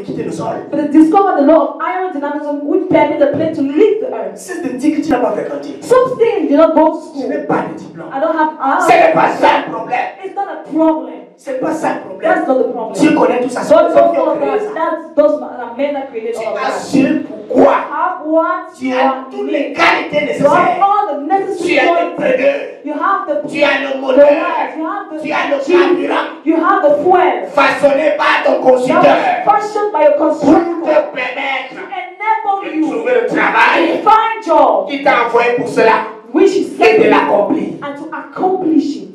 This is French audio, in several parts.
quitter le sol. But they discovered the law of aerodynamism which permit the plane to leave the earth. Cesse de dire que tu n'as pas fréquenté. Some saying you don't go to Je school. n'ai pas de diplôme. I don't have. Ce n'est pas ça le problème. It's not a problem. C'est pas ça le problème. That's not the problem. Dieu connaît tout ça. C'est God pour ça knows qu'il a all créé that. ça. That's those men that created Tu all of as that. su pourquoi. Have what Tu you as are toutes les need. qualités You have nécessaires. all the Tu necessary as le qualities. pneu. You have the Tu as le the moteur. life. You have the Tu as le engine. carburant. You have the fuel. Façonné par ton That constructeur. was fashioned by your Pour constructor te permettre to de enable you trouver le to travail find job qui t'a envoyé pour cela which is et de sent l'accomplir. and to accomplish it.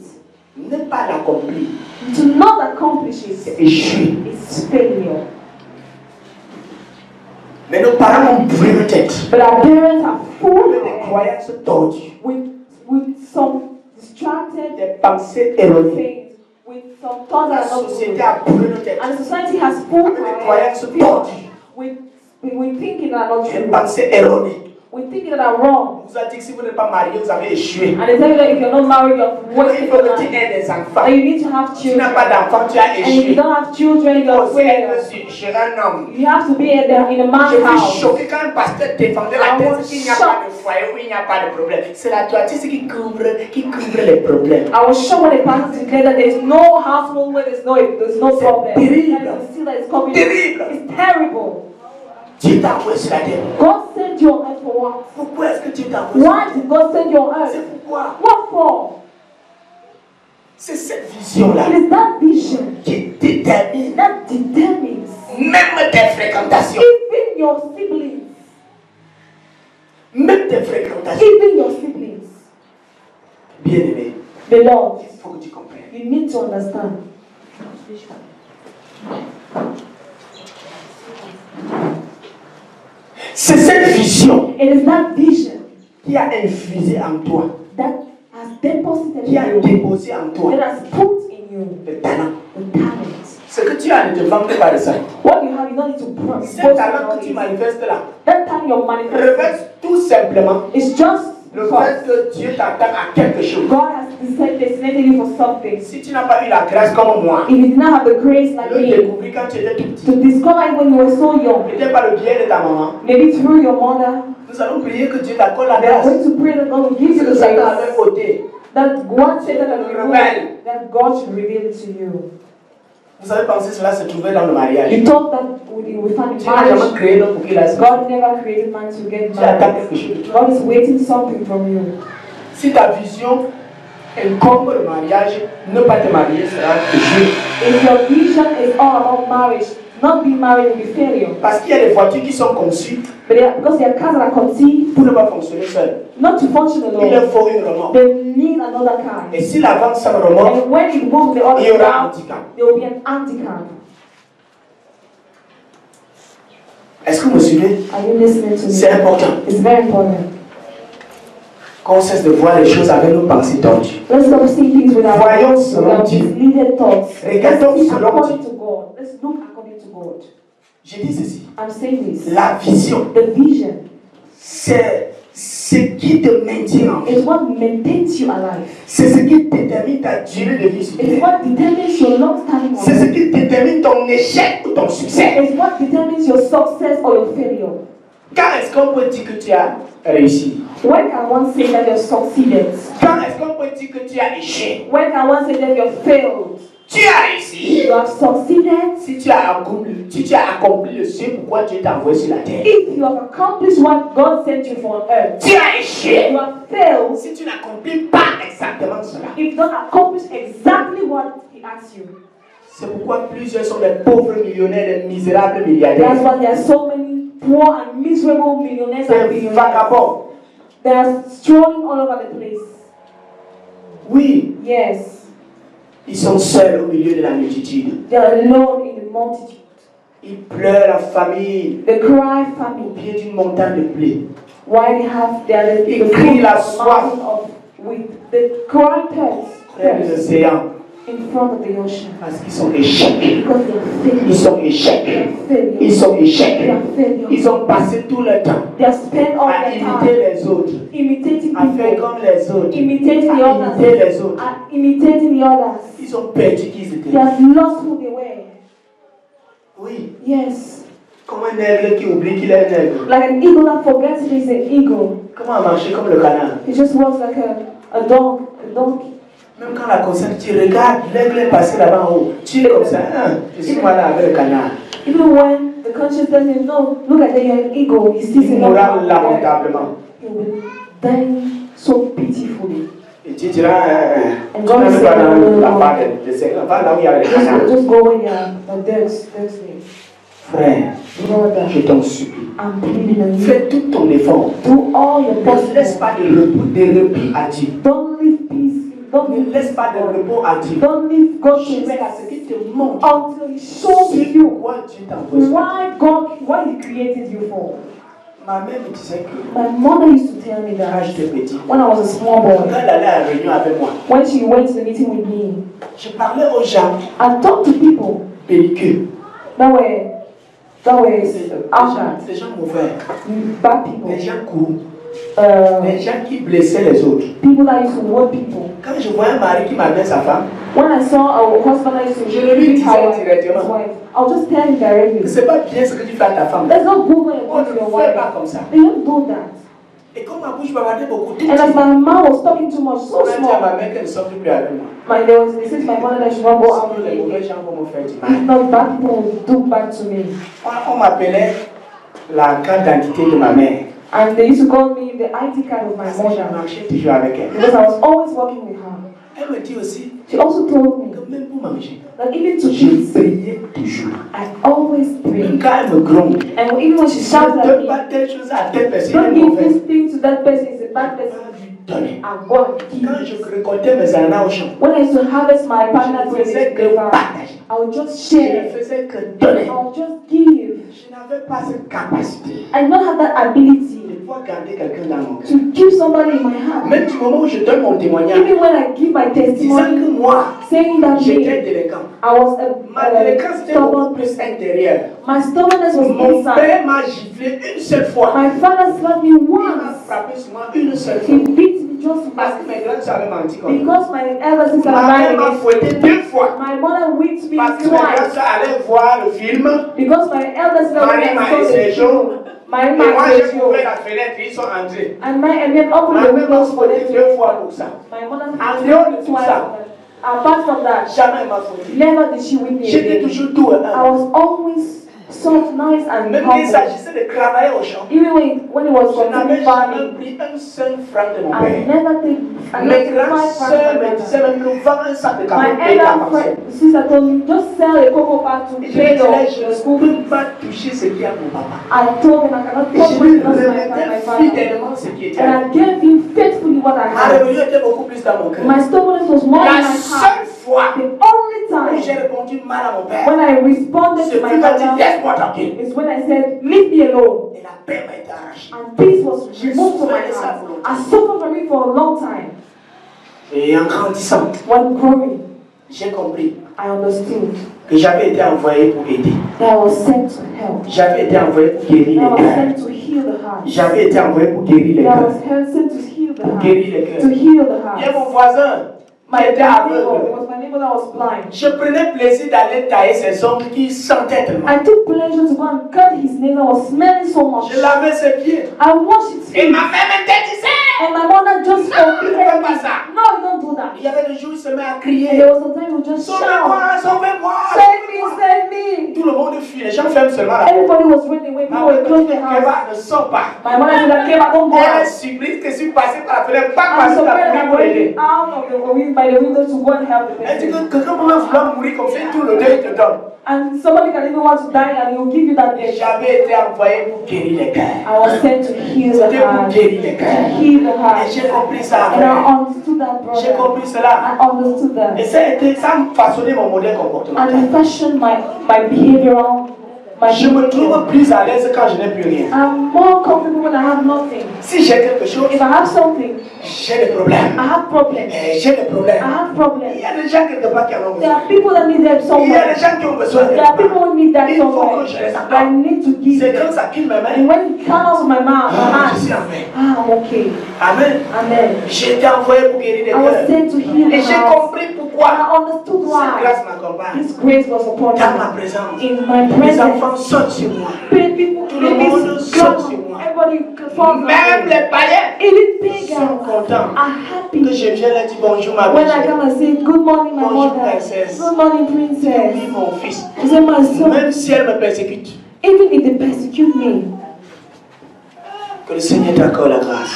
Ne pas l'accomplir, To not accomplish it c'est échouer. is failure. Mais nos parents ont brûlé nos têtes. But our parents are full Avec des croyances tordues, with some distracted des pensées erronées. things, with some thoughts La that are not société good. a brûlé nos têtes. And the society has full Avec des croyances tordues, with thinking that are not des true, pensées erronées. with thinking that are wrong. On vous a dit que si vous n'êtes pas marié, vous avez échoué. And they tell you that if you're not married, you're Il wasting faut your que tu life. aies des enfants. That you need to have Si tu n'as children. pas d'enfants, tu as And if you échoué. don't have children, you're Aussi être failed. chez un homme. You have to be in a man's Je suis house. choqué quand un pasteur défendait la thèse qu'il n'y a pas de foyer ou il n'y a pas de problème. C'est la toiture qui couvre les problèmes. I was shocked when the pastor declared that there's no household where there's no problem. terrible. And it's still that it's coming. Terrible. It's terrible. Dieu t'a envoyé sur la terre. God sent you on earth for what? Pourquoi est-ce que Dieu t'a envoyé sur la Why terre? did God send you on earth? C'est pourquoi. What for? C'est cette vision-là It is that vision qui détermine that determines même tes fréquentations. even your siblings. Même tes fréquentations. Even your siblings. Bien aimé, Beloved, il faut que tu comprennes. you need to understand. C'est cette vision It is that vision qui a infusé en toi, that has deposited qui a in you, déposé en toi that has put in you le talent. the talent. Ce que tu as ne te vante pas de ça. What you have, you don't need to boast Ce talent about que tu it. manifestes là That talent you're manifesting reflète tout simplement is just le because fait que Dieu t'attend à quelque chose. God has designated you for something. Si tu n'as pas eu la grâce comme moi, If you did not have the grace like le me découvrir quand tu étais tout to petit, discover it when you were so young, peut-être par le biais de ta maman, maybe through your mother, nous allons prier que Dieu t'accorde la they are grâce. going to pray that God will give Ce you que the Satan avait grace, ôté. that God said that, Rebelle. that God should reveal it to you. Vous avez pensé que cela se trouvait dans le mariage. You thought that you would find in Tu n'as jamais marriage. créé l'homme pour qu'il aille. God never created man to get Tu attends married. quelque chose de toi. God is waiting something from you. Si ta vision incombe le mariage, ne pas te marier sera échoué. If your vision is all about marriage, not being married will be failure. Parce qu'il y a des voitures qui sont conçues Because there are cars that are conceived pour ne pas fonctionner seules. not to function Il leur alone. faut une remorque. They need another car. Et si la vente sans remorque, And when you move the il y other aura un car, handicap. there will be an handicap. Est-ce que vous me suivez? Are you listening to C'est me? important It's very important. qu'on cesse de voir les choses avec nos pensées tordues. Let's stop seeing things with Voyons our selon Dieu. misleaded thoughts. Regardons Let's see selon according Dieu. to God. Let's look according to God. J'ai dit ceci. I'm saying this. La vision, The vision c'est ce qui te maintient en vie. is what maintains you alive. C'est ce qui détermine ta durée de vie sur It's terre. what determines your long-standing C'est ce life. qui détermine ton échec ou ton succès. It's what determines your success or your failure. Quand est-ce qu'on peut dire que tu as réussi? When can one say that you've succeeded? Quand est-ce qu'on peut dire que tu as échoué? When can one say that you've failed? Tu as réussi You have succeeded si tu as accompli le ce pourquoi Dieu t'a envoyé sur la terre. if you have accomplished what God sent you for on earth. Tu as échoué You have failed si tu n'accomplis pas exactement cela. if you don't accomplish exactly what He asked you. C'est pourquoi plusieurs sont des pauvres millionnaires, des misérables That's milliardaires, why there are so many poor and miserable millionaires and des billionaires. vagabonds. They are strolling all over the place. Oui, Yes, ils sont seuls au milieu de la multitude. they are alone in the multitude. Ils pleurent la famille They cry au famine. pied d'une montagne de blé. Why they are the Ils foot crient la of the soif. mountain of wheat. They cry Près de thirst l'océan in front of the ocean parce qu'ils sont échecs. because they are failure. Ils sont échecs. They are failure. Ils sont They échecs. are failure. Ils ont passé tout le temps They have spent all à their imiter time les autres, imitating à faire people, comme les autres, imitating the à imiter others, les autres. imitating the others. Ils ont perdu qui ils They étaient. have lost who they were. Oui. Yes. Comme un aigle qui oublie qu'il est un aigle. Like an eagle that forgets it is an eagle. Comment marcher comme le canard? It just walks like a dog, a donkey. Même quand la conscience, tu regardes, l'aigle est passé là-bas en haut. Tu es comme ça, hein? Je suis moi là avec le canard. Even when the conscience tells him, no, look at the eagle, he sees Il mourra lamentablement. He will die so pitifully. Et tu diras, And tu God n'as is pas saying, la part de Seigneur, va là où il y a les canards. just go where the dead's there. Frère, Brother, je t'en supplie. I'm pleading on you. Fais tout ton effort. Do all your Ne laisse possible. pas de repos à Dieu. Don't leave peace. Don't Ne leave laisse pas de repos à Dieu. Don't leave God to Jusqu'à ce qu'il te montre until He shows you pourquoi Dieu t'a envoyé. why He created you for. Ma mère me disait que My mother used to tell me quand that j'étais petit, when I was a small quand boy, elle allait à la réunion avec moi, when she went to the meeting with me, je parlais aux gens I talked to people belliqueux. that were outcast, Des gens mauvais, bad people, des gens courts, des gens qui blessaient les autres. people that used to hurt people. Quand je vois un mari qui m'appelle sa femme, When I saw a husband that used to je le lui beat disais his wife, I'll just tell him directly. c'est pas bien ce que tu fais à ta femme. There's no good way On to ne your fait wife. pas comme ça. They don't do that. Et comme ma bouche bavardait beaucoup, tout And as my mouth was talking too much, so on a dit à small, ma mère qu'elle ne sort plus avec moi. they said to my mother that she won't go out Sinon, with les mauvais me. gens vont me faire du If mal. not, bad people will do bad to me. On m'appelait la carte d'identité de ma mère. And they used to call me the ID card of my Parce que je mother marchais toujours avec elle. because I was always working with her. Elle me dit aussi She also told me que même pour manger, that even to je eat, priais toujours. I always Même pray. quand elle me gronde, And even when she je shouts ne at donne me, pas telle chose à telle personne, don't elle est give mauvaise. this thing to that person, it's a bad Je person. vais lui donner. I'm going to give Quand it. je récoltais mes ananas au champ, When I used to harvest my partner je ne faisais que partager. I would just Je ne share. faisais que donner. I would just give. Je n'avais pas cette capacité I don't have that ability de pouvoir garder quelqu'un dans mon cœur. to give somebody in my heart. Même du moment où je donne mon témoignage, Even when I give my disant testimony, que moi, saying that j'étais me, délinquant. I was Ma délinquance était beaucoup stubborn. plus intérieure. My stubbornness was Mon inside. père m'a giflé une seule fois. My father slapped me Il m'a once. frappé sur moi une seule He fois. beat me just Parce que once. mes grands avaient menti comme ça. Because my elder sister Ma mère lied m'a against fouetté me. deux fois. My mother whipped me Parce que mes grands twice. allaient voir le film. Because my elder sister Marie m'a dit c'est chaud. My Et moi mother j'ai ouvert la fenêtre, ils sont entrés. and then opened Ma the mère m'a windows for them fouetté to deux fois pour ça. My mother En dehors de whipped me tout twice. ça, Apart from that, jamais elle m'a fouetté. never did she whip me J'étais again. toujours doux. I was always soft, nice, and Même humble. qu'il s'agissait de travailler au champ, Even when it was je n'avais concerning jamais farming, pris un seul franc de mon I père. never take Mes grandes 5 sœurs me francs. disaient même que vends un sac de My café, paye ta pension. elder sister told me, just sell a cocoa pack to Et je pay disais, your je school ne fees. peux pas toucher ce qu'il y a mon papa. I told him I cannot Et touch je what lui belongs to my remettais father. fidèlement ce qui était à And moi. I gave him faithfully what I Ma had. rébellion était beaucoup plus dans mon cœur. My stubbornness was more in La my heart. seule fois The only où time j'ai répondu mal à mon père, when I responded c'est to my qu'il m'a dit father laisse-moi tranquille. is when I said, leave me alone. Et la paix m'a été arrachée. And peace was removed from my heart. I suffered from it for a long time. Et en grandissant, When growing, j'ai compris I understood que j'avais été envoyé pour aider. that I was sent to help. J'avais été envoyé pour guérir That I les was cœurs. sent to heal the heart. J'avais été envoyé pour guérir les That I cœurs. was sent to heal the Pour heart. guérir les To cœurs. heal the Il y a heart. mon voisin qui My était neighbor, it aveugle. was my neighbor that was blind. Je prenais plaisir d'aller tailler ses ongles qui sentaient tellement. I took pleasure to go and cut his nails. I was smelling so much. Je lavais ses pieds. I washed his Et feet. ma mère m'interdisait. And my mother just forbid fais me. pas ça. No, you don't do that. Il y avait des jours où il se met à And crier. there was some time you just shout, Sauvez-moi, sauvez-moi. save me, save me. Tout le monde fuit. Les gens ferment seulement la porte. Everybody was running away. Ma People were mère closing me dit their house. Keba, ne sors pas. My mother said, okay, but don't go Elle out. supplie que si passé par la fenêtre, pas I'm passer so par afraid la I'm fenêtre pour aider. going out of by the window to go and help the Elle dit person. que quelqu'un peut même vouloir mourir comme ça, tout le deuil te donne. And somebody can even want to die and he will give you that Et death. j'avais été envoyé pour guérir les cœurs. I was sent to heal the C'était pour heart. guérir les To cœurs. heal the Et heart. j'ai compris ça And après. I understood that, J'ai brother. compris cela. I understood that. Et ça a façonné mon modèle comportemental. And it fashioned my behavioral Je me trouve plus à l'aise quand je n'ai plus rien. I'm more comfortable when I have nothing. Si j'ai quelque chose, If I have something, j'ai des problèmes. I have problems. J'ai des problèmes. I have Il problems. y a des gens quelque part qui en ont There besoin. are people that need that Il y a somewhere. des gens qui ont besoin de There are people who need that Il faut somewhere. que je les I accorde. need to give C'est them. quand ça quitte mes mains. And when it comes out of my mouth, Je suis en paix. I'm okay. Amen. Amen. J'ai été envoyé pour guérir des I was cœurs. sent to heal Et the j'ai hearts. compris And pourquoi I understood cette why grâce m'accompagne. His grace was upon Dans ma me. présence, In my les presence, enfants sautent sur moi. people, Tout le monde saute sur moi. everybody falls Même on me. les païens Even sont pagans contents are que happy je vienne leur dire bonjour ma when I belle. come and say, good morning, my Bonjour, mother. princesse. Good morning, princess. Oui, mon fils. I say, my son, Même si elle me persécute, even if they persecute me, que le Seigneur t'accorde la grâce.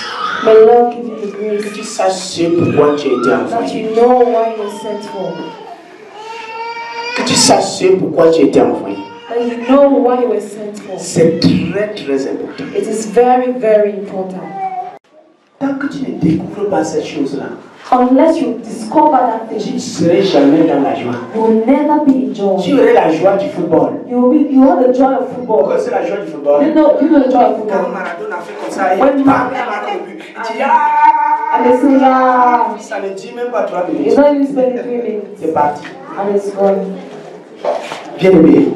may Lord give you the Que grace tu saches ce pourquoi tu as été that envoyé. you know why you're sent for. Que tu saches ce pourquoi tu as été envoyé. That you know why you were sent for. C'est très très important. It is very, very important. Tant que tu ne découvres pas cette chose-là, Unless you discover that tu ne thing, seras jamais dans la joie. you will never be in joy. Tu aurais la joie du football. You have the joy of football. Pourquoi c'est la joie du football? You know the joy of Quand football. Maradona a fait comme ça, When il marque le but. Il dit ah! And they say, yeah, Ça ne dit même pas 3 it's minutes. not even spending 3 minutes. C'est parti. And it's gone. Bien aimé,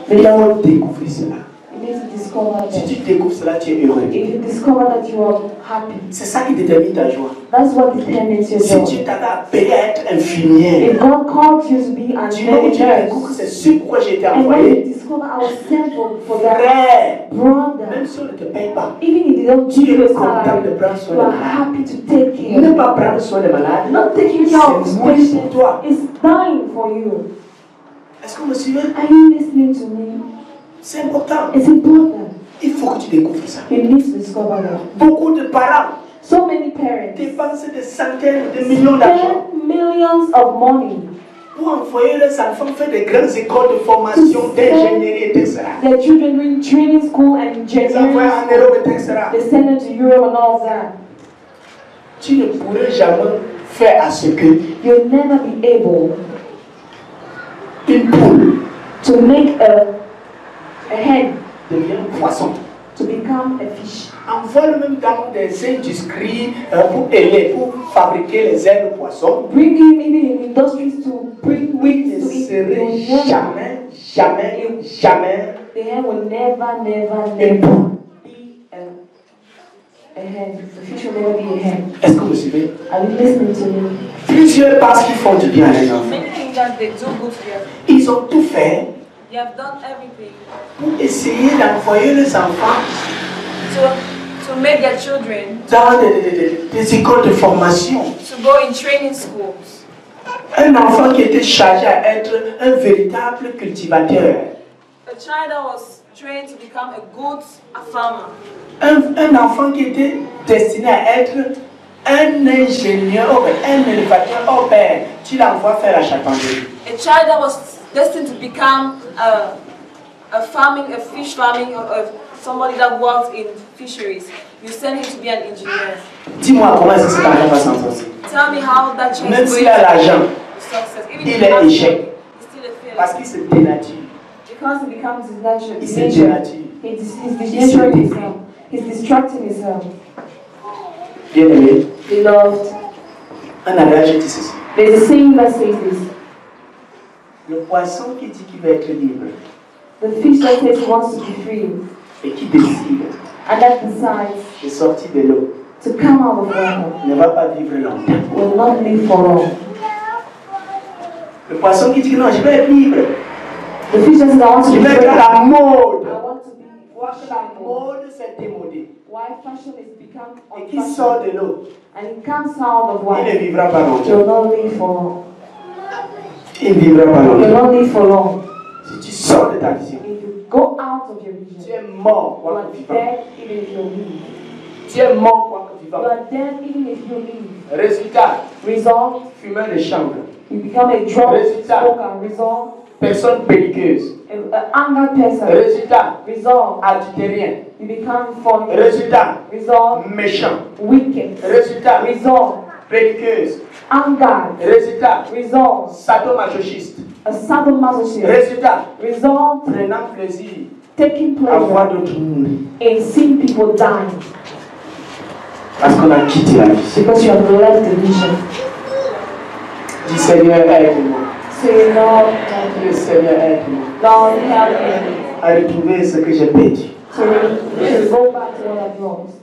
il faut découvrir cela. You need to discover Si that. tu découvres cela, tu es heureux. If you discover that you are happy, C'est ça qui détermine ta joie. that's what determines your Si joy. Dieu t'avait appelé à être infirmière, If God called you to be an tu vois où tu nurse, découvres que c'est ce pourquoi j'ai été and when you envoyé. discover I was sent for that Frère, brother, même si on ne te paye pas, even if they don't give tu you es a content salary, de prendre soin you des are malades. happy to take care. Ne pas prendre soin des malades, Not taking care of c'est this mourir pour patient toi. is dying for you. Est-ce que vous me suivez? Are you listening to me? C'est important. It's important. Il faut que tu découvres ça. You need to discover that. Beaucoup de parents So many parents dépensent des centaines de millions d'argent spend millions of money pour envoyer leurs enfants faire des grandes écoles de formation, d'ingénierie, etc. their children doing training school and Ils envoient en engineering. Europe, etc. They send them to Europe and all of that. Tu ne pourrais jamais faire à ce que You'll never be able une poule to make a hen devienne poisson. to become a fish. Envoie-le même dans des industries pour aider, pour fabriquer les ailes de poisson. Bring him even in industries to bring Il wings ne to eat. serait jamais The hen will never une be poule. a hen. The fish will never be a hen. Est-ce que vous suivez? Are you listening to me? Plusieurs parce qu'ils font du bien à leurs enfants. Many things that they do good for you. Ils ont tout fait They have done everything pour essayer d'envoyer les enfants to make their children dans des écoles de formation. to go in training schools. Un enfant qui était chargé à être un véritable cultivateur. A child that was trained to become a good farmer. Un enfant qui était destiné à être un ingénieur, un élévateur au père. Tu l'envoies faire la charpenterie. A child that was destined to become a fish farming, somebody that works in fisheries. You send him to be an engineer. Dis-moi comment est-ce que cet enfant va s'en sortir. Tell me how that child Même is s'il going a l'argent, to success. Even if il he est has échec. money, he's still a failure. Parce qu'il se dénature. Because he becomes his natural Il se nature. dénature. He's destroying himself. He's distracting himself. Bien aimé, Beloved, un adage dit ceci. there's a saying that says this. Le poisson qui dit qu'il va être libre The fish that says he wants to be free et qui décide and that decides de sortir de l'eau to come out of water ne va pas vivre longtemps. will not live for long. Le poisson qui dit que non, je vais être libre. The fish that says I want to Je be vais free. être à la I mode. want to be La fashionable. mode s'est démodée. Why fashion is become Et qui sort unfashionable de l'eau, and it comes out of il ne water. vivra pas It longtemps. will not live for long. Il ne vivra pas It will longtemps. not live for long. Si tu sors de ta vision, If you go out of your tu vision, es mort, you quoi are que vivant. dead even if you live. Tu es mort, quoi que You vivant. are dead even if you live. Résultat, Result, fumeur de chambre. you become a drunk Résultat. smoker. Result, Personne belliqueuse. an angry person. Résultat, Result, adultérien. you become funny. Résultat, Result, méchant. wicked. Résultat, Result, belliqueuse. anger. Résultat, Result, sadomasochiste. a sadomasochist. Résultat, Result, prenant plaisir taking à voir pleasure d'autres mourir. in seeing people dying Parce qu'on a quitté la vie. because you have left the vision. Dis Seigneur, aide-moi. Say, Lord, Dis Seigneur, aide-moi. Lord, help me À retrouver ce que j'ai perdu. to go back to what I've lost.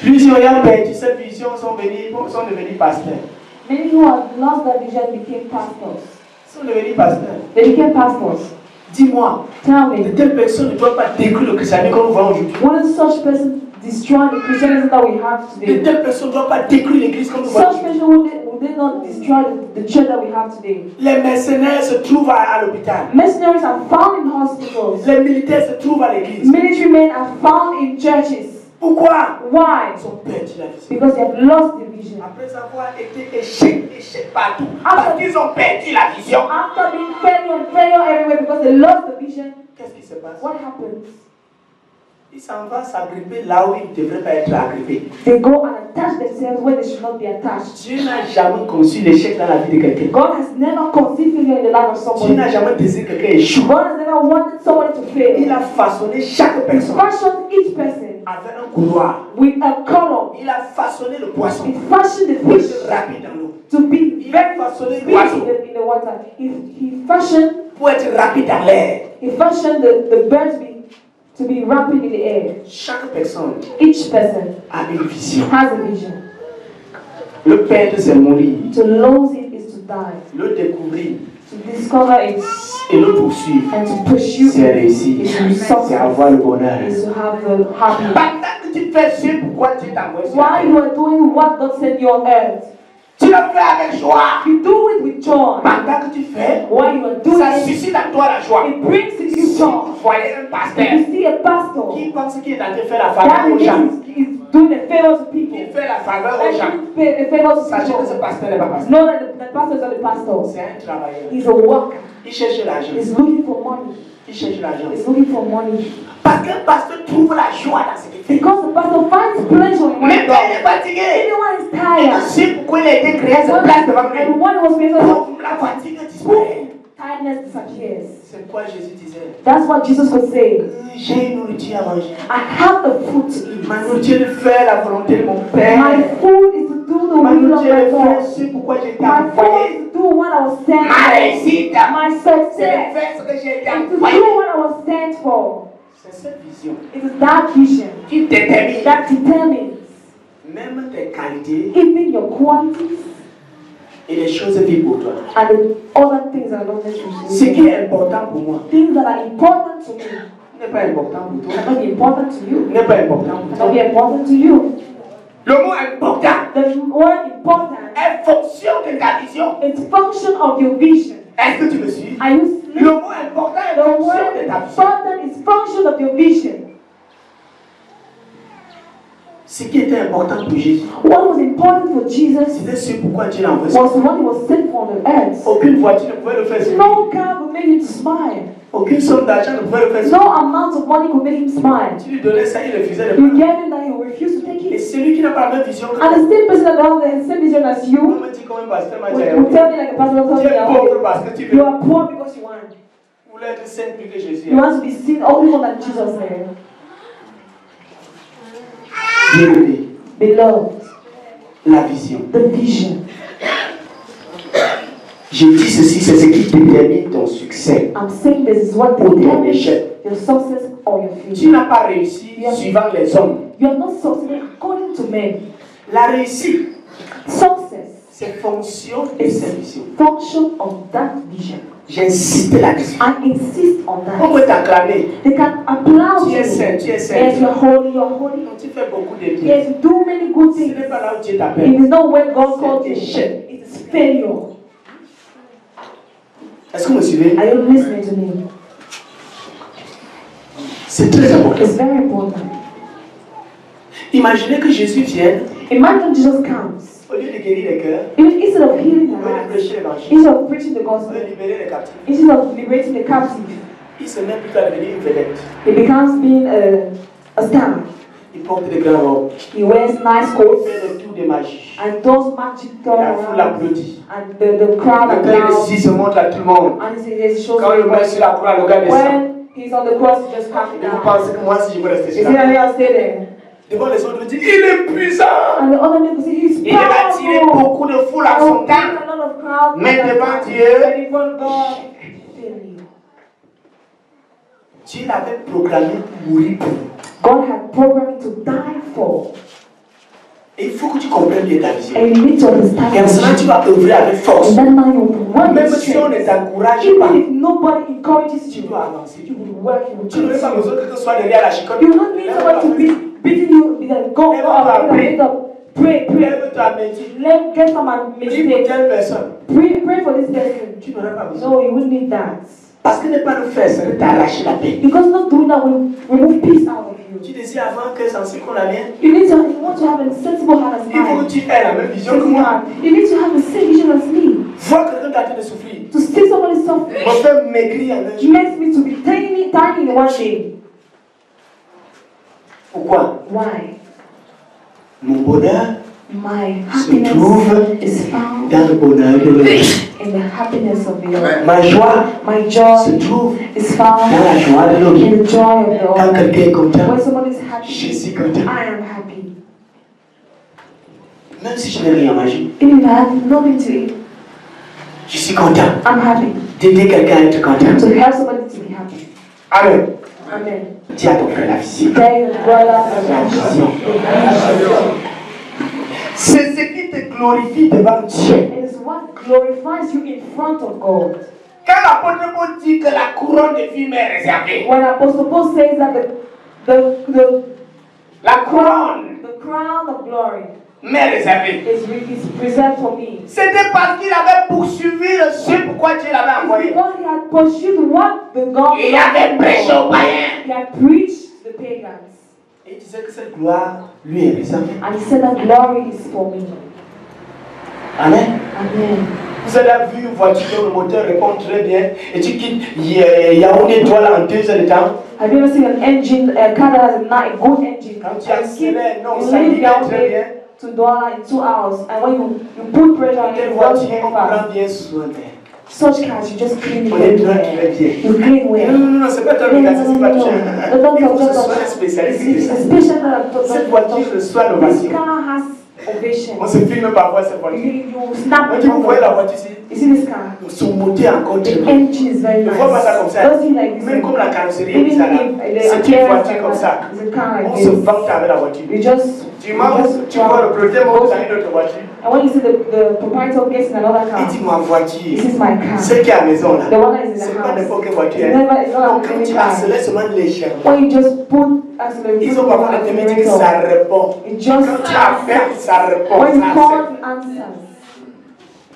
Plusieurs ayant perdu cette vision sont devenus pasteurs. Many who have lost their vision became pastors. Sont devenus pasteurs. They became pastors. Dis-moi, Tell de me, telles personnes ne doivent pas détruire le christianisme comme nous voyons aujourd'hui. wouldn't such person destroy the Christianism that we have De today? telles personnes ne doivent pas détruire l'église comme nous voyons Such aujourd'hui. person would they not destroy the church that we have today? Les mercenaires se trouvent à l'hôpital. Mercenaries are found in hospitals. Les militaires se trouvent à l'église. Military men are found in churches. Pourquoi? Why? Ils ont perdu la vision. Because they have lost the vision. Après avoir été échec partout. Parce qu'ils ont perdu la vision. After being failure everywhere because they lost the vision, Qu'est-ce qui se passe? what happens? Ils s'en vont s'agripper là où ils ne devraient pas être agrippés. They go and attach themselves where they should not be attached. Dieu n'a jamais conçu l'échec dans la vie de quelqu'un. God has never conceived failure in the life of Dieu somebody. n'a jamais désiré que quelqu'un échoue. God has never wanted somebody to fail. Il a façonné chaque He personne fashioned each person avec un couloir. with a color. Il a façonné le poisson He fashioned the pour fish être rapide dans l'eau. to be Il a very façonné speedy l'oiseau in the water. He fashioned pour être rapide dans l'air. the birds to be rapid in the air. Chaque personne Each person a une vision. has a vision. Le perdre, c'est mourir. To lose it is to die. Le découvrir To discover it et le poursuivre, and to pursue c'est it réussir. is to C'est success. avoir le bonheur. Is to have the happiness. Pendant que tu fais ce pourquoi Dieu t'a envoyé sur la While terre, you are doing what God sent you on earth, tu le fais avec joie. you do it with joy. Pendant que tu fais, While you are doing ça it, suscite en toi la joie. it brings to you Si joy. vous voyez un If pasteur you see a pastor qui pense qu'il est en train de faire la that faveur aux gens, is doing a favor to people, il fait la faveur aux gens, and a favor to sachez que ce people, pasteur n'est pas pasteur. know that the pastor is not a pastor. C'est un travailleur. He's a worker. Il cherche l'argent. He's looking for money. Il cherche l'argent. He's looking for money. Parce qu'un pasteur trouve la joie dans ce qu'il fait. Because the pastor finds pleasure in what Même he quand il does. est fatigué, Anyone is il tired. sait pourquoi il a été créé cette place devant lui. And when it was created, La fatigue disparaît. tiredness disappears. C'est quoi Jésus disait? That's what Jesus could say. J'ai une nourriture à manger. I have the food to eat. Ma nourriture est de faire la volonté de mon Père. My food is to do the Ma will of nourriture est my de faire God. ce pourquoi j'ai été My food envoyé. is to do what I was sent Ma for. réussite, My c'est de success faire ce que j'ai été is to envoyé. do what I was sent for. C'est cette vision It is that vision qui détermine that determines même tes qualités even your qualities et les choses vives pour toi. and the other things that are not Ce qui necessary. est important pour moi Things that are important to me n'est pas important pour toi. are not important to you. N'est pas important pour Are toi. not be important to you. Le mot important The word important est fonction de ta vision. is function of your vision. Est-ce que tu me suis? Are you Le mot important est The fonction word de ta vision. important is function of your vision. Ce qui était important pour Jésus, What was important for Jesus c'était ce pourquoi Dieu l'a envoyé. was when he was sent on the earth. Aucune voiture ne pouvait le faire sourire. No car would make him smile. Aucune somme d'argent ne pouvait le faire No sourire. amount of money could make him smile. Tu lui donnais ça, il refusait de You prendre. gave him that he refused to take Et it. celui qui n'a pas la même vision que And toi, the same person that has the same vision as on you me dit comme un pasteur m'a dit, will tell me like a pastor tu told es pauvre me, parce que tu you veux. are poor because you want. Vous voulez être saint plus que Jésus. You want to be seen only more than Jesus there. Bien-aimé, Beloved, la vision. the vision. Je dis ceci, c'est ce qui détermine ton succès I'm saying this is what ou ton determines échec. your success or your Tu failure. n'as pas réussi suivant les hommes. You are not succeeding according to men. La réussite, Success c'est fonction de cette vision. function of that vision. J'insiste là-dessus. I insist on On that. peut t'acclamer. They can applaud Tu es you. saint, tu es Yes, saint. you're holy, you're holy. Tu fais beaucoup de bien. Yes, you do many good Ce things. n'est pas là où Dieu It t'appelle. is not where God called you. échec. It is failure. Est-ce que vous me suivez? Are you listening to me? C'est très important. It's very important. Imaginez que Jésus vienne, Imagine Jesus comes. au lieu de guérir les cœurs, Even instead of healing au the lieu de hearts, prêcher l'évangile, instead of preaching the au lieu gospel, de libérer les captifs, instead of liberating the captive, il se met plutôt à devenir une vedette. he becomes being a star. Il porte des grands robes. He wears nice Il coats. fait des tours de magie. And those magic turn La foule around. applaudit. And the crowd Le cœur de applauds. Jésus se montre à tout le monde. And he shows Quand le met sur la croix, le gars descend. when he's on the cross, he just comes Et vous down. pensez que moi, si je veux rester You sur see la that croix, I'll stay there. devant les autres, il dit, il est puissant. And the other niggas say he's Il a attiré powerful. beaucoup de foule à son temps. A lot of crowds. Mais devant Dieu, But in front of God, failure. Dieu l'avait proclamé pour mourir pour. God had programmed to die for. Et il faut que tu comprennes bien ta vision. And you need to understand. Et en ce moment, tu vas œuvrer avec force. And then now you work. Même si on ne t'encourage pas, Even if nobody encourages tu you, dois avancer. you will work. You will Tu n'aurais pas besoin que quelqu'un soit derrière la chicotte. You don't need someone to be beating you. Be like, go up, get up, pray, pray. Lève-toi, médite. Get some and Prie pour meditate. telle personne. Pray for this person. Tu n'aurais pas besoin. No, you wouldn't need that. Parce que ne pas le faire, serait t'arracher la paix. Because not doing that will remove peace out of you. Tu désires avant que c'est ainsi qu'on la mienne. You want to have a sensible heart as Il faut mine. que tu aies la même vision que moi. You need to have the same vision as me. Vois quelqu'un qui a de souffrir. To see somebody suffer Mon frère m'écrit en un jour. makes me to be tiny in one day. Pourquoi? Why? Mon bonheur My se happiness trouve is found dans le bonheur de l'autre. in the happiness of the other. Ma joie My se joy trouve is dans found la joie de l'autre. in the joy of the Quand other. quelqu'un est content, When someone is je happy, suis content. I am happy. Même si je n'ai rien mangé, Even if I have nothing to eat, je suis content I'm happy. d'aider quelqu'un à être content. To help somebody to be happy. Amen. Amen. Dis à ton frère la vision. Tell your brother La vision. C'est ce qui te glorifie devant Dieu. it is what glorifies you in front of God. Quand l'apôtre Paul dit que la couronne de vie m'est réservée, When Apostle Paul says that la couronne the crown of glory m'est réservée, is preserved for me. c'était parce qu'il avait poursuivi ce pourquoi Dieu l'avait envoyé. Because he had pursued what the God Il avait prêché aux païens. He had preached the pagans. Et il disait que cette gloire lui est réservée. And he said that glory is for me. Amen. Amen. Vous avez vu une voiture dont le moteur répond très bien et tu quittes Yaoundé Douala en 2 heures de temps. Have you ever seen an engine, a car that has a good engine? Quand tu accélères, non, You ça leave y est très bien. Yaoundé to Douala in 2 hours, and when you put pressure on it, Quelle it goes voiture very on fast. prend bien soin d'elle. Such cars, you just clean it On est very très well. bien. You clean well. Non, c'est pas toi qui as cette voiture. Il faut que ce soit un It's spécialiste de ça. a special kind of Cette voiture reçoit This l'ovation. car has ovation. On se filme parfois cette voiture. You snap Quand it. vous voyez la voiture ici, You see this car? son moteur encore très The bien. engine is very Ne nice. vois pas ça comme ça. Don't see like this. Même comme la carrosserie Even est bizarre là. if C'est une voiture comme ça. It's a car like On this. se vante avec la voiture. You just Tu vois le propriétaire monte dans une autre voiture. And when you see the proprietor gets in another Il car, dit ma voiture. this is my car. Celle qui est à la maison là. The one that is in C'est the pas house. n'importe quelle voiture. It's Hein. not Donc a quand tu car. accélères seulement légèrement. When you just put accelerator, Ils ont parfois la thématique que ça répond. it just Quand tu appelles, ça répond. when you Ça call, accepte. it answers.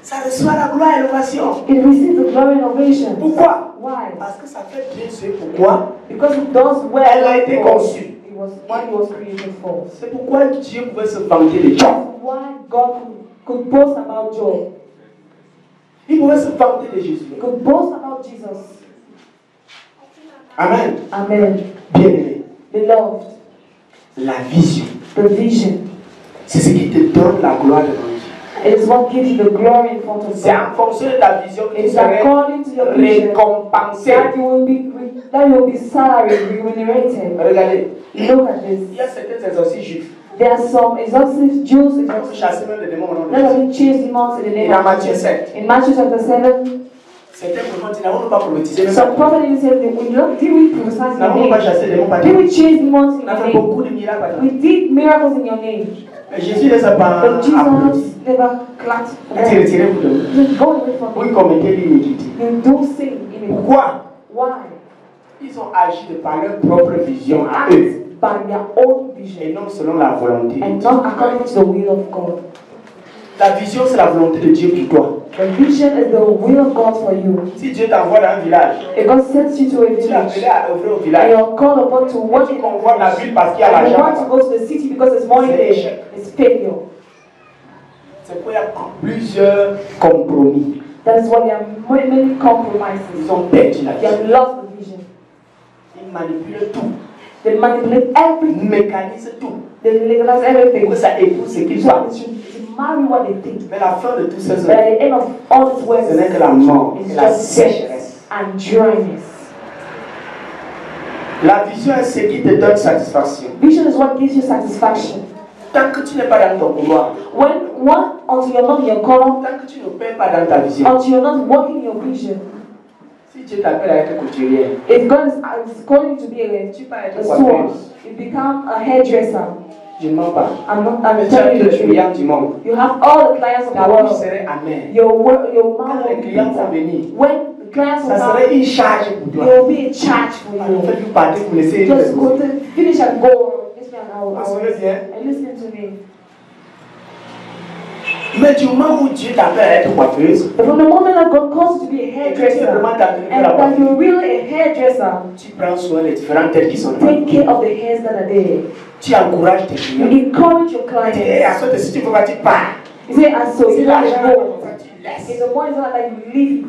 Ça reçoit la gloire et l'ovation. It receives the glory and ovation. Pourquoi? Why? Parce que ça fait bien ce pourquoi. Because it does well. Elle a été conçue. It was created for. C'est pourquoi Dieu pouvait se vanter de Dieu. Why God could boast about joy. Il pouvait se vanter de Jésus. He could boast about Jesus. Amen. Amen. Bien-aimé. Beloved, La vision, the vision. c'est ce qui te donne la gloire devant Dieu. It is what gives you the glory in front of C'est God. en fonction de ta vision que tu It's serais according to your vision récompensé. that you will be salary remunerated. Regardez, Look at this. il y a certains exorcistes juifs. There are some exorcist Jews On peut exorcists chasser même les démons au nom de that Jésus. have been chased demons in the name Dans of Matthieu Jesus. 7. In Matthew chapter 7, Certains prophètes disent, n'avons pas prophétisé, même some pas. prophet even said, did we prophesy in your N'avons pas name? chassé les démons par Did Dieu. we chase demons in On a your fait name? beaucoup de miracles par We Dieu. did miracles in your name. Mais Jésus ne s'est pas But Jesus applaudi. never clapped for them. Retirez-vous de nous. He said, go away from Oui, me. commettez l'iniquité. You don't sin in it. Pourquoi? Why? Ils ont agi de par leur propre vision à eux. Act by their own Et vision non selon la volonté. and not according to the will of God. La vision, c'est la volonté de Dieu pour toi. The vision is the will of God for you. Si Dieu t'envoie dans un village, If God sends you to a tu es village appelé à œuvrer au and village. you're called upon to work Tu in convoites la a ville parce qu'il y a and you want to l'argent. go to the city because it's money C'est there, l'échec. it's failure. C'est pourquoi il y a plusieurs compromis. That is why there are many compromises. Ils ont perdu la They have vision. lost the vision. Ils manipulent tout. They manipulate everything. mécanisent tout. They legalize everything. Pour que ça épouse ce qu'ils So font. they should marry what they think. Mais la fin de tout ça, But at the end of all this work, ce n'est que la mort it's et la just sécheresse. death and dryness. La vision est ce qui te donne satisfaction. Vision is what gives you satisfaction. Tant que tu n'es pas dans ton pouvoir, Until you're not in your calling, tant que tu ne paies pas dans ta vision, until you're not working in your vision. si Dieu t'appelle à être couturière, If God is calling you to be a sword, you become a hairdresser. je ne mens pas. I'm Tu as telling you tous the les truth. clients du monde. You have all the clients of Ta the bouche world. serait amère. Your Quand mouth les will be clients vont bitter. venir, When the clients will ça come, serait une charge pour toi. there will be a charge for Alors, you. faites-vous partir pour laisser une Just go chose. to finish and go. This man, Vous savez bien. and listen to me. Mais du moment où Dieu t'appelle à être coiffeuse, But from the moment that God calls you to be a et que tu es hairdresser, vraiment t'appeler and la that coiffure, you're really a hairdresser, tu prends soin des différentes têtes qui sont là. take care of the hairs that are there. Tu encourages tes You clients. encourage your Tu dis, hey, à clients. ce si tu ne peux pas, tu pars. You say, and so Si you let l'argent it est go. comme ça, tu laisses. In the morning, it's not like you leave it.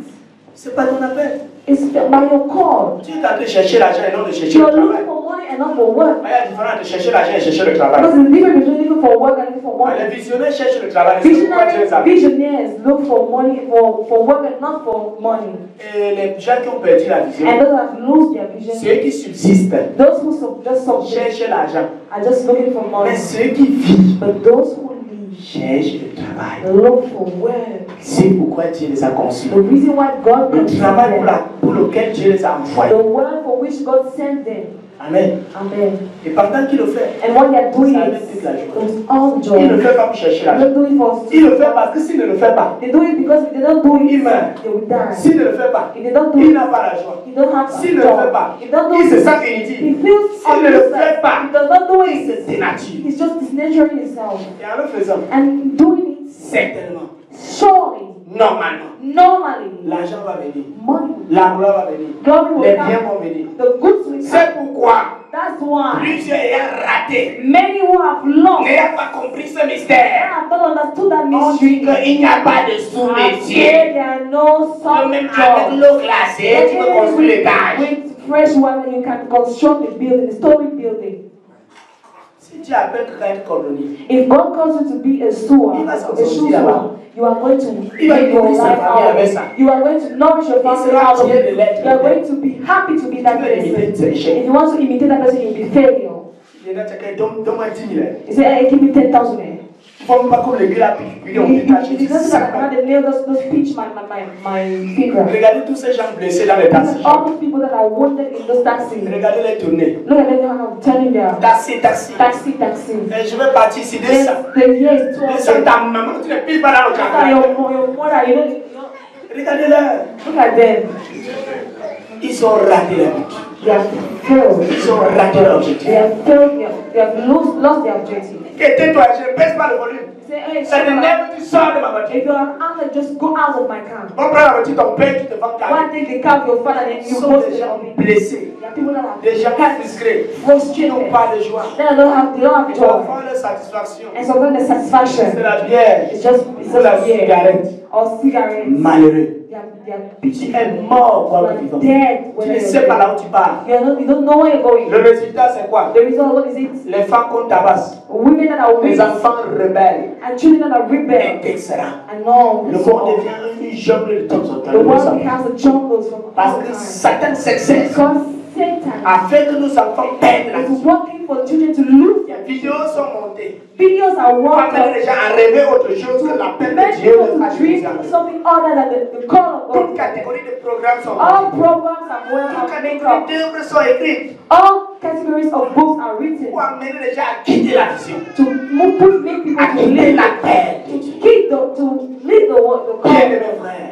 C'est pas ton appel. It's by your call. Tu es en train de chercher l'argent et non de chercher You're le travail. looking for money and not for work. Il y a une différence entre chercher l'argent et chercher le travail. Because the difference between looking for work and looking for Les money. visionnaires cherchent le travail. C'est pourquoi Dieu les appelle. Visionaries look for money for work and not for money. Et les gens qui ont perdu la vision, And those that have lost their vision, ceux qui subsistent, those who just subsist cherchent l'argent. are just looking for Mais money. ceux qui vivent, But those who live cherchent le travail. look for work. C'est pourquoi Dieu les a conçus. The reason why God Le conceived travail them, pour lequel Dieu les a envoyés. the work for which God sent them. Amen. Amen. Et pendant qu'il le fait, And what they are doing ça amène is toute la joie. with all Il ne le joy. fait pas pour chercher They l'argent. don't do it for Il le fait parce que s'il ne le fait pas, They do it because if they don't do il it, meurt. they will die. S'il ne le fait pas, If they don't do il it, n'a pas la joie. he don't have S'il ne le fait pas, joy. If they don't do il se it, sent he inutile. feels S'il ne le fait useless. pas, He does not do il it. se dénature. He's just disnaturing himself. Et en le faisant, And doing it, certainement, surely, normalement, normally, l'argent va venir. money, La gloire va venir. glory Les will biens come. vont venir. The goods will C'est come. pourquoi That's why plusieurs ayant raté, many who have lost n'ayant pas compris ce and mystère, have not understood that on dit mystery. qu'il n'y a pas de Have said sous-métier. there are no Que même sub avec jobs. l'eau glacée, tu peux construire l'étage. With fresh water, you can construct a building, a story building. Si tu appelles quelqu'un à être cordonnier, If God calls you to be a sewer, Il va a s'en shoe sortir là-bas. sewer, you are going to Il va make your nourrir sa life famille avec out. ça. You are going to nourish your family sera out of fier de it. l'être. You are going to be happy to be that Tu peux imiter person. ses échecs. If you want to imitate that person, you'll be failure. Il y en a quelqu'un, donne-moi 10 000. You say, hey, give me 10,000. Il ne faut pas comme les gars là, puis on détache. It doesn't matter how they nail those pinch my finger. Regardez tous ces gens blessés dans les taxis. All those people that are wounded in those taxis. Regardez les tournées. Look at them now turning their Taxi. taxi. Et je vais partir ici, descends. The year is 12. Descends ta maman, tu ne piles pas dans le camion. Your mother, you know. Regardez-les. Look at them. Ils ont raté la vie. They have failed. Ils ont raté l'objectif. They have failed. They have lost their objective. Et tais-toi, je ne baisse pas le volume. Say, hey, Ça shut up. t'énerve, tu sors de ma voiture. If you're an angler, just go out of my car. Va prendre la voiture, ton père, tu te vends Go carré. and take the car of your father and Ce you sont post des it gens on it. blessés, There are people that are des gens discrets, qui frustrated. n'ont pas de joie. They don't have Ils joy. vont faire leur satisfaction. And sometimes the C'est satisfaction la bière, is just c'est la beer cigarette. or cigarettes. Malheureux. They are Tu es mort pour le vivant. dead. Tu ne sais pas là où tu pars. You don't know where you're going. Le résultat, c'est quoi? The result, what is it? Les femmes qu'on tabasse, Women that are les weak enfants rebelles, and children that are rebel etc. and all. Le monde devient une jungle de temps en temps. The world becomes a jungle from Parce all que time. Satan s'exerce Because Satan a fait que nos enfants perdent la is vie. working for children to lose Les their vidéos sont montées videos are pour amener working. les gens à rêver autre chose que l'appel Many de Dieu people a to dream choisi. something other than the call of Toute God. catégorie de programmes sont All montées. programs are well Toute are made catégorie up. d'œuvres sont écrites All categories of books are written pour amener les gens à quitter la vision, to make people à to quitter live l'appel. to leave the Bien call. de mes frères,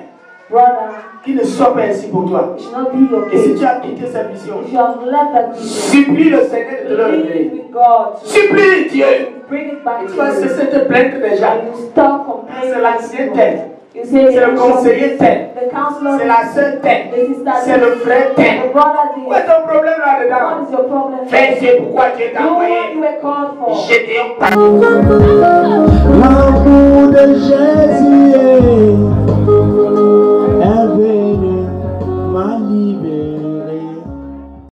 Brother, qu'il ne soit pas ainsi pour toi. it should not be your Et si case. tu as quitté cette vision, If you have left that vision, supplie le Seigneur de te le leave révéler. it with God to Supplie Dieu. bring it back Et to tu vas you. cesser de te plaindre déjà. And you stop C'est complaining. l'ancien tel, You say c'est le conseiller tel, the counselor, c'est la sœur tel, the sister, c'est le frère the tel. brother. Où est ton problème What là-dedans? is your problem? Fais ce pourquoi Dieu t'a Do what envoyé. you were called for. J'étais un